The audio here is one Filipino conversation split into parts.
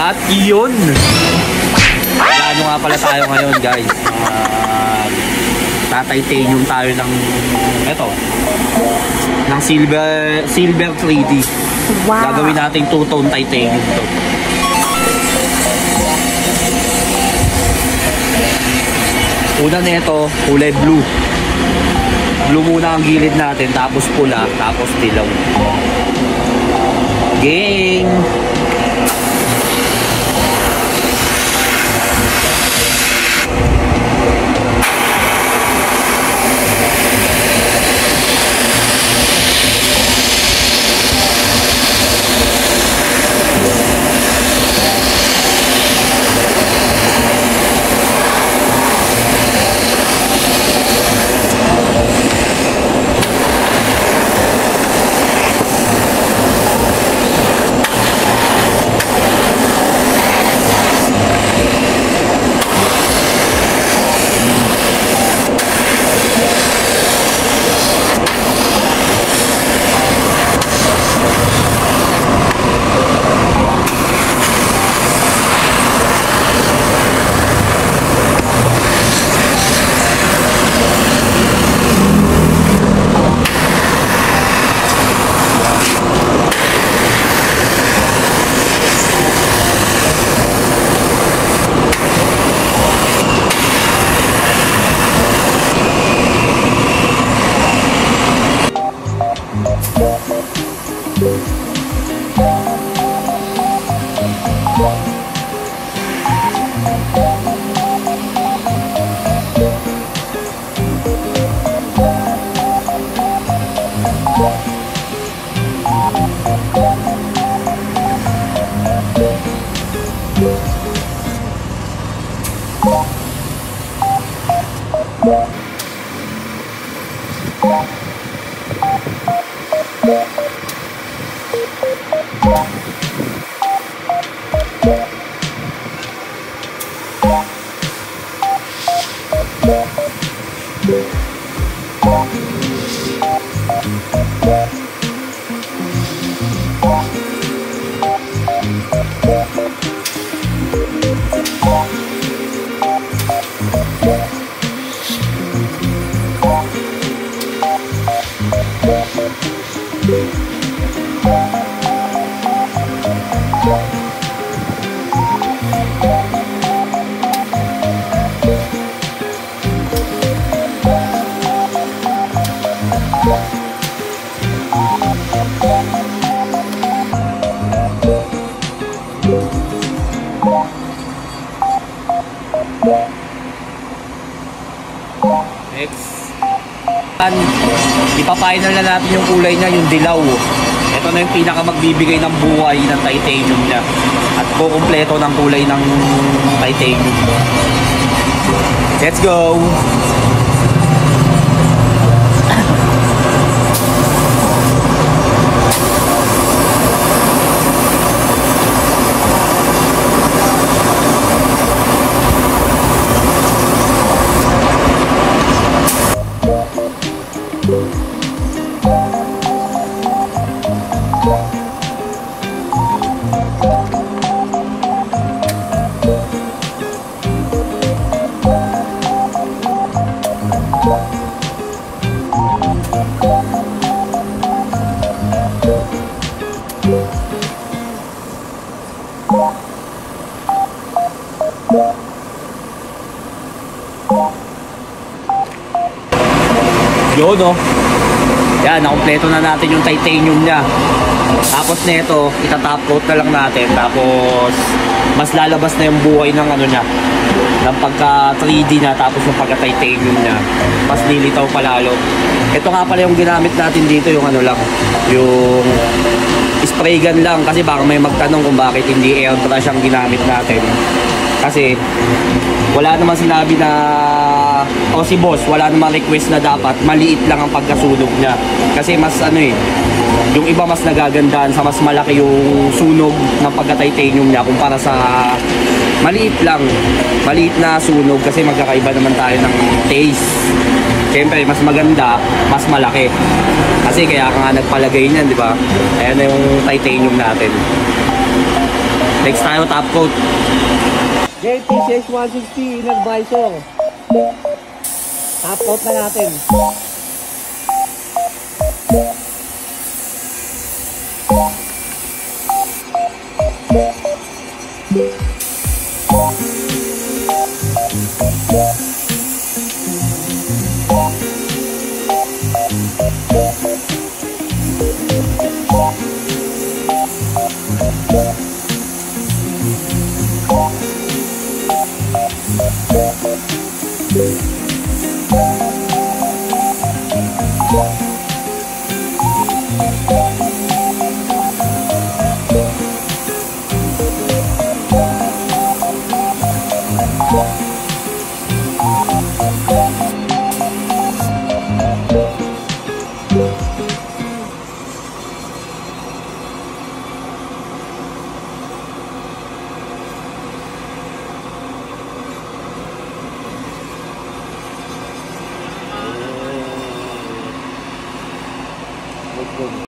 At iyon. Ano nga pala tayo ngayon, guys? Tatitanium tayo ng eto. Ng silver 3D. Wow. Gagawin nating two-tone titanium to. Una nito, kulay blue. Blue muna ang gilid natin, tapos pula, tapos dilaw. Gang! Ipa-final na natin yung kulay niya, yung dilaw. Ito na yung pinaka magbibigay ng buhay ng titanium niya. At kukumpleto ng kulay ng titanium. Let's go! Yun, no? Yan, nakumpleto na natin yung titanium niya. Tapos nito, itatop coat na lang natin. Tapos mas lalabas na yung buhay ng ano niya, ng pagka 3D na, tapos yung pagka titanium niya. Mas lilitaw pa lalo. Ito nga pala yung ginamit natin dito, yung ano lang, yung spray gun lang. Kasi baka may magtanong kung bakit hindi airbrush ang ginamit natin. Kasi wala naman sinabi na, o si boss, wala naman request na dapat maliit lang ang pagkasunog niya. Kasi mas ano eh, yung iba mas nagagandahan sa mas malaki yung sunog ng pagka-titanium niya kumpara sa maliit lang, maliit na sunog. Kasi magkakaiba naman tayo ng taste. Siyempre mas maganda, mas malaki. Kasi kaya ka nga nagpalagay niyan, di ba? Ayan na yung titanium natin. Next tayo, top coat. JTCX 160 inner visor. Top coat na natin.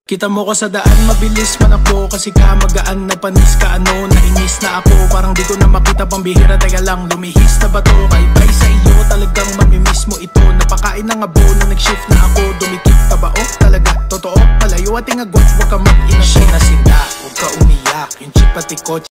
Kita mo ko sa daan, mabilis man ako kasi ka magaan na panis ka ano, nainis na ako. Parang di ko na makita pambihira, teka lang lumihis na ba to? Bye-bye sa iyo, talagang mamimiss mo ito. Napakain na nga bo na nag-shift na ako. Dumikit ka ba o talaga? Totoo, malayo ating agwat, huwag ka mag-ina. Sinasinda, huwag ka umiyak, yung chip pati kotse